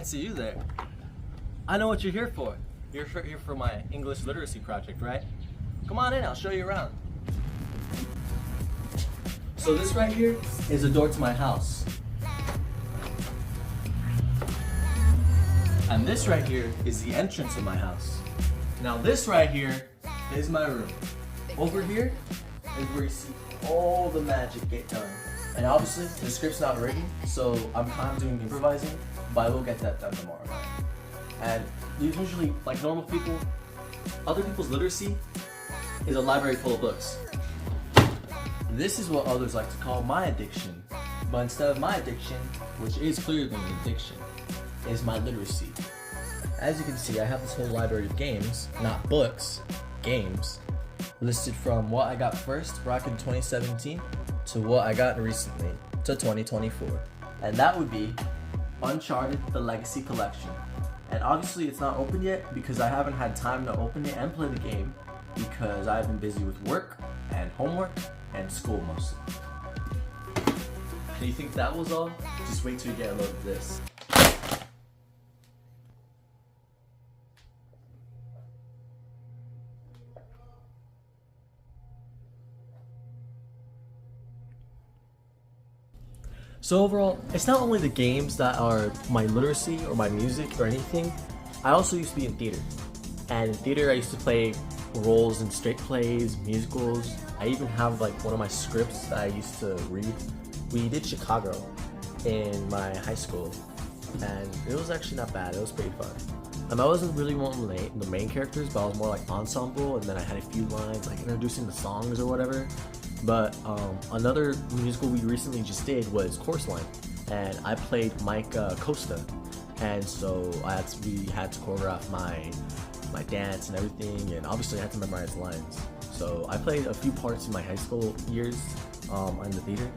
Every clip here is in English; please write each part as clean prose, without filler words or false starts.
can't see you there. I know what you're here for. You're here for my English literacy project, right? Come on in, I'll show you around. So this right here is a door to my house. And this right here is the entrance of my house. Now this right here is my room. Over here is where you see all the magic get done. And obviously the script's not written, so I'm kind of doing improvising, but I will get that done tomorrow. And usually, like normal people, other people's literacy is a library full of books. This is what others like to call my addiction, but instead of my addiction, which is clearly an addiction, is my literacy. As you can see, I have this whole library of games, not books, games, listed from what I got first back in 2017 to what I got recently to 2024. And that would be Uncharted: The Legacy Collection. And obviously it's not open yet because I haven't had time to open it and play the game because I've been busy with work and homework and school mostly. Do you think that was all? Just wait till you get a load of this. So overall, it's not only the games that are my literacy or my music or anything. I also used to be in theater. And in theater, I used to play roles in straight plays, musicals. I even have like one of my scripts that I used to read. We did Chicago in my high school, and it was actually not bad. It was pretty fun. I wasn't really one of the main characters, but I was more like ensemble, and then I had a few lines like introducing the songs or whatever. But another musical we recently just did was Chorus Line, and I played Mike Costa, and so we had to choreograph my dance and everything, and obviously I had to memorize lines. So I played a few parts in my high school years in the theater,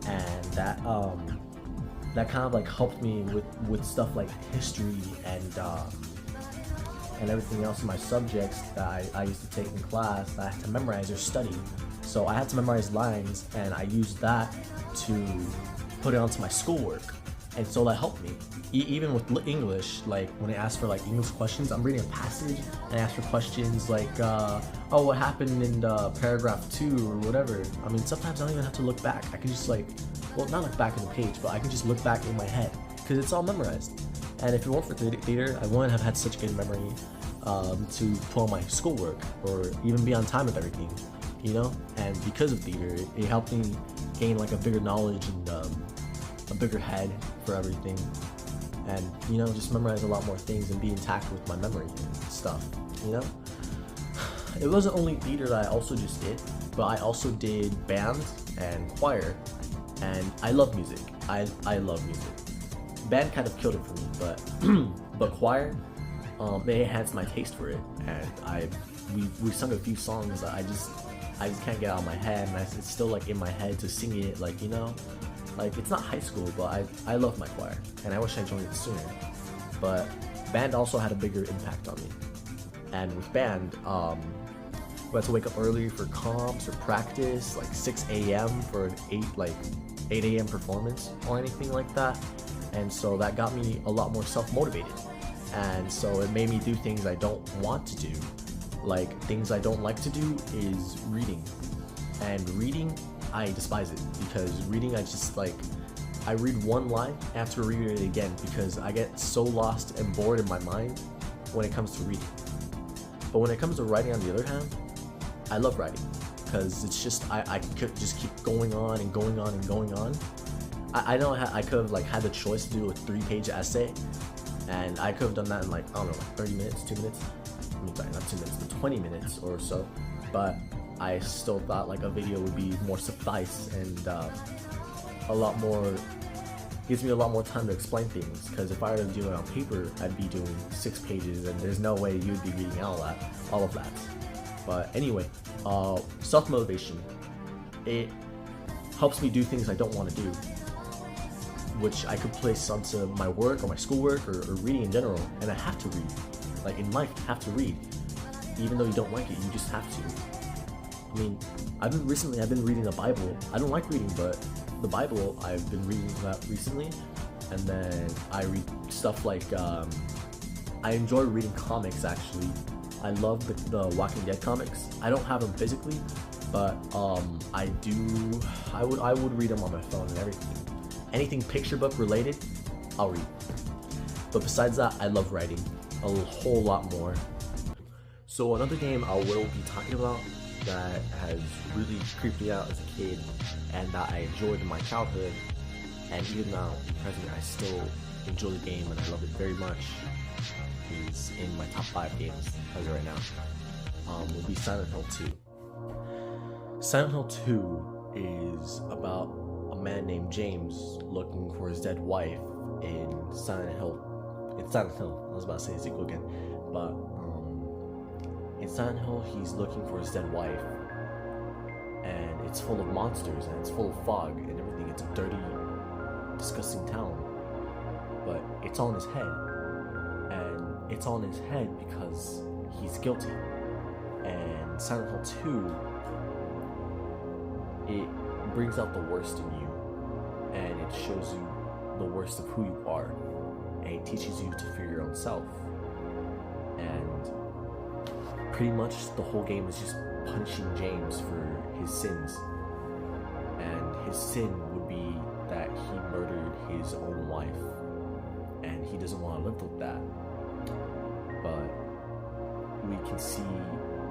and that kind of like helped me with stuff like history and everything else in my subjects that I used to take in class that I had to memorize or study. So I had to memorize lines, and I used that to put it onto my schoolwork, and so that helped me. Even with English, like when I ask for like English questions, I'm reading a passage and I ask for questions like, oh, what happened in paragraph 2 or whatever. I mean, sometimes I don't even have to look back. I can just like, well, not look back in the page, but I can just look back in my head because it's all memorized. And if it weren't for theater, I wouldn't have had such good memory to put on my schoolwork or even be on time with everything, you know? And because of theater, it helped me gain like a bigger knowledge and a bigger head for everything. And, you know, just memorize a lot more things and be intact with my memory and stuff, you know? It wasn't only theater that I also just did, but I also did band and choir, and I love music. I love music. Band kind of killed it for me, but choir, they enhanced my taste for it, and we sung a few songs that I just can't get out of my head, and it's still like in my head to sing it, like, you know? Like, it's not high school, but I love my choir, and I wish I joined it sooner. But band also had a bigger impact on me. And with band, we had to wake up early for comps or practice, like 6 a.m. for an 8 a.m. performance or anything like that. And so that got me a lot more self-motivated. And so it made me do things I don't want to do. Like, things I don't like to do is reading. And reading, I despise it, because reading, I read one line, I have to read it again because I get so lost and bored in my mind when it comes to reading. But when it comes to writing, on the other hand, I love writing because it's just, I could just keep going on and going on and going on. I know I could have like had the choice to do a 3-page essay, and I could have done that in like, I don't know, like 30 minutes, 2 minutes. I mean, sorry, not 2 minutes, but 20 minutes or so. But I still thought like a video would be more suffice and a lot more, gives me a lot more time to explain things, because if I were to do it on paper, I'd be doing 6 pages, and there's no way you'd be reading all of that. But anyway, self-motivation, it helps me do things I don't want to do, which I could place onto my work or my schoolwork or reading in general, and I have to read. Like in life, you have to read. Even though you don't like it, you just have to. I mean, I've been reading the Bible. I don't like reading, but the Bible, I've been reading that recently, And then I read stuff like I enjoy reading comics actually. I love the Walking Dead comics. I don't have them physically, but I would read them on my phone and everything. Anything picture book related, I'll read. But besides that, I love writing a whole lot more. So another game I will be talking about that has really creeped me out as a kid and that I enjoyed in my childhood, and even now in present I still enjoy the game and I love it very much, is in my top 5 games as of right now, would be Silent Hill 2. Silent Hill 2 is about a man named James looking for his dead wife in Silent Hill. I was about to say Ezekiel again, but in Silent Hill he's looking for his dead wife, and it's full of monsters and it's full of fog and everything. It's a dirty, disgusting town, but it's all in his head, and it's all in his head because he's guilty. And Silent Hill 2, it brings out the worst in you, and it shows you the worst of who you are, and it teaches you to fear your own self. And pretty much the whole game is just punishing James for his sins, and his sin would be that he murdered his own wife, and he doesn't want to live with that. But we can see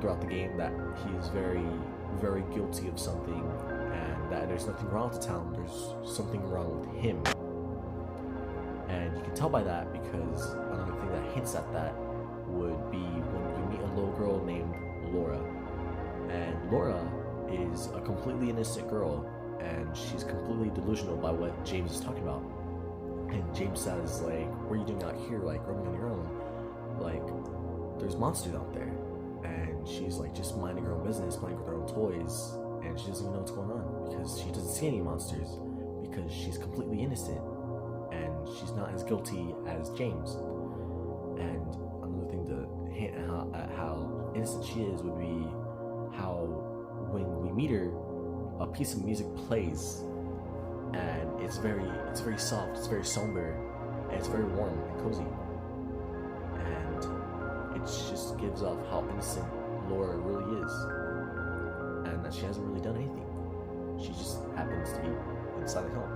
throughout the game that he is very, very guilty of something, and that there's nothing wrong with the town, there's something wrong with him. And you can tell by that because another thing that hints at that would be when you meet a little girl named Laura. And Laura is a completely innocent girl, and she's completely delusional by what James is talking about. And James says, like, what are you doing out here, like, roaming on your own? Like, there's monsters out there. And she's like just minding her own business, playing with her own toys, and she doesn't even know what's going on because she doesn't see any monsters because she's completely innocent and she's not as guilty as James. And another thing to hint at how innocent she is would be how when we meet her, a piece of music plays, and it's very soft, it's very somber, and it's very warm and cozy, and it just gives off how innocent Laura really is, and that she hasn't really done anything. She just happens to be in Silent Hill.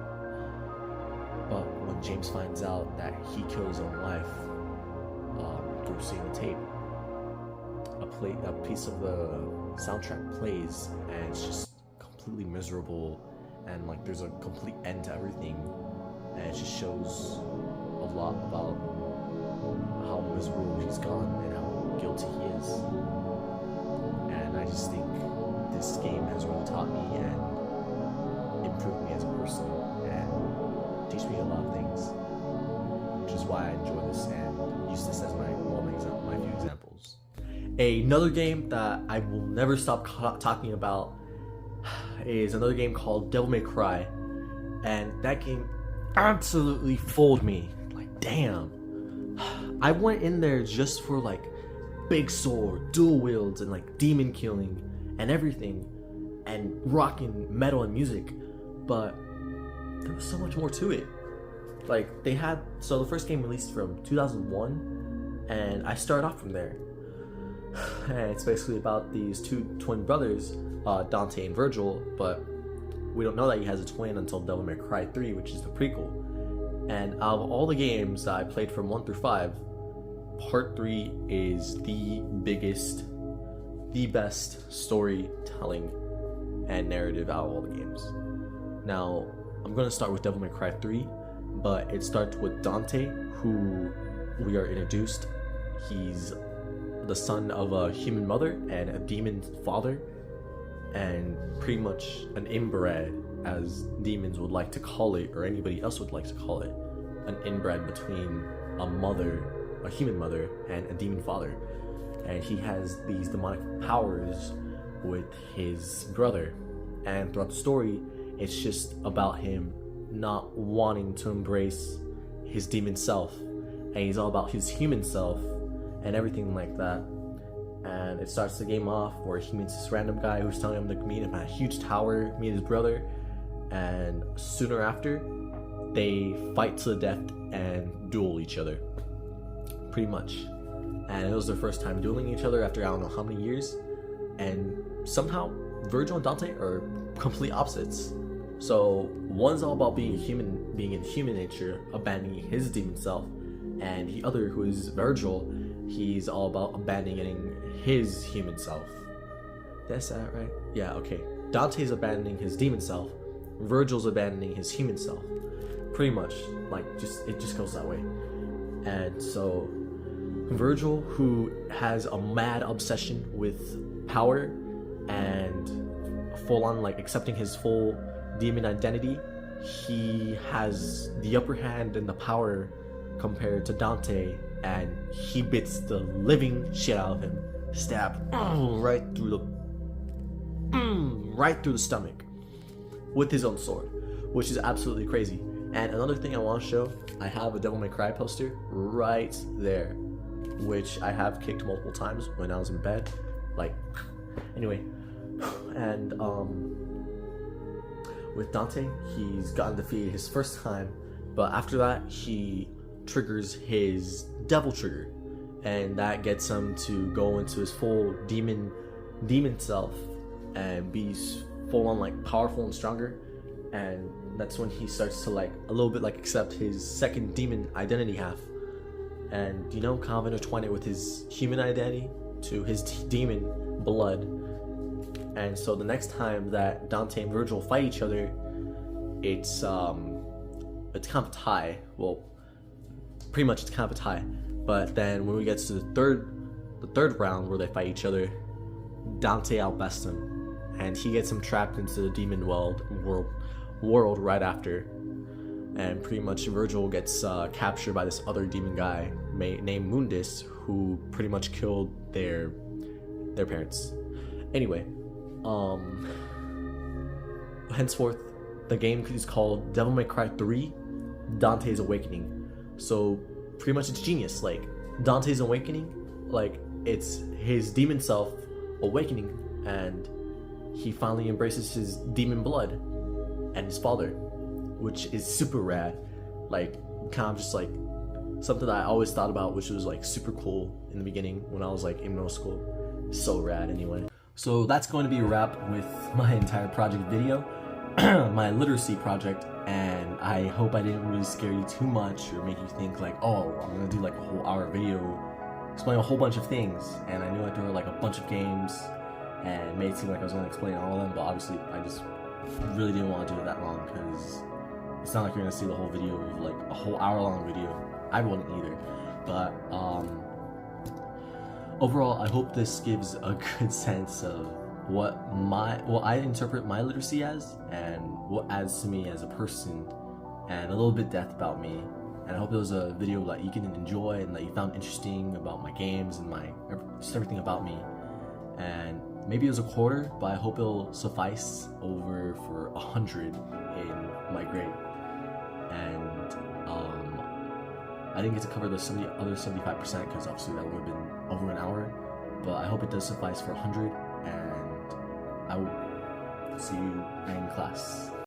But when James finds out that he killed his own wife through seeing the tape, a piece of the soundtrack plays, and it's just completely miserable, and like there's a complete end to everything, and it just shows a lot about how miserable he's gone and how guilty he is. And I just think this game has really taught me and improved me as a person and teach me a lot of things, which is why I enjoy this and use this as my few examples. Another game that I will never stop talking about is another game called Devil May Cry, and that game absolutely fooled me. Like, damn, I went in there just for like big sword, dual wields, and like demon killing and everything, and rocking metal and music, but there was so much more to it. Like, so the first game released from 2001, and I started off from there. And it's basically about these two twin brothers, Dante and Virgil, but we don't know that he has a twin until Devil May Cry 3, which is the prequel. And out of all the games that I played from 1 through 5, Part 3 is the biggest, the best storytelling and narrative out of all the games. Now, I'm going to start with Devil May Cry 3, but it starts with Dante, who we are introduced. He's the son of a human mother and a demon father, and pretty much an inbred, as demons would like to call it, or anybody else would like to call it, an inbred between a human mother and a demon father. And he has these demonic powers with his brother, and throughout the story it's just about him not wanting to embrace his demon self, and he's all about his human self and everything like that. And it starts the game off where he meets this random guy who's telling him to meet him at a huge tower, meet his brother, and sooner after they fight to the death and duel each other, pretty much. And it was their first time dueling each other after I don't know how many years. And somehow Virgil and Dante are complete opposites. So one's all about being human, being in human nature, abandoning his demon self, and the other, who is Virgil, he's all about abandoning his human self. Did I say that right? Yeah, okay. Dante's abandoning his demon self, Virgil's abandoning his human self. Pretty much, like, it just goes that way. And so Virgil, who has a mad obsession with power and full on like accepting his full demon identity, he has the upper hand and the power compared to Dante, and he bits the living shit out of him. Stab right through the stomach with his own sword, which is absolutely crazy. And another thing I want to show, I have a Devil May Cry poster right there, which I have kicked multiple times when I was in bed. Like, anyway, and with Dante, he's gotten defeated his first time, but after that he triggers his devil trigger, and that gets him to go into his full demon self and be full on like powerful and stronger. And that's when he starts to like a little bit like accept his second demon identity half, and kind of intertwine it with his human identity to his demon blood. And so the next time that Dante and Virgil fight each other, it's kind of a tie. Well, pretty much it's kind of a tie. But then when we get to the third round where they fight each other, Dante outbests him, and he gets him trapped into the demon world right after. And pretty much Virgil gets captured by this other demon guy named Mundus, who pretty much killed their parents. Anyway, henceforth the game is called Devil May Cry 3 Dante's Awakening. So pretty much it's genius. Like, Dante's Awakening, like, it's his demon self awakening, and he finally embraces his demon blood and his father, which is super rad. Like, kind of just like something that I always thought about, which was like super cool in the beginning when I was like in middle school. So rad. Anyway, so that's going to be a wrap with my entire project video, my literacy project. And I hope I didn't really scare you too much or make you think like, oh, I'm gonna do like a whole hour video explain a whole bunch of things. And I knew like there were like a bunch of games, and it made it seem like I was gonna explain all of them, but obviously I just really didn't want to do it that long, because it's not like you're gonna see the whole video of like a whole hour-long video. I wouldn't either. But overall, I hope this gives a good sense of what I interpret my literacy as, and what adds to me as a person, and a little bit depth about me. And I hope it was a video that you can enjoy and that you found interesting about my games and just everything about me. And maybe it was a quarter, but I hope it'll suffice over for 100 in my grade. And I didn't get to cover the other 75% because obviously that would have been over an hour. But I hope it does suffice for 100, and I will see you in class.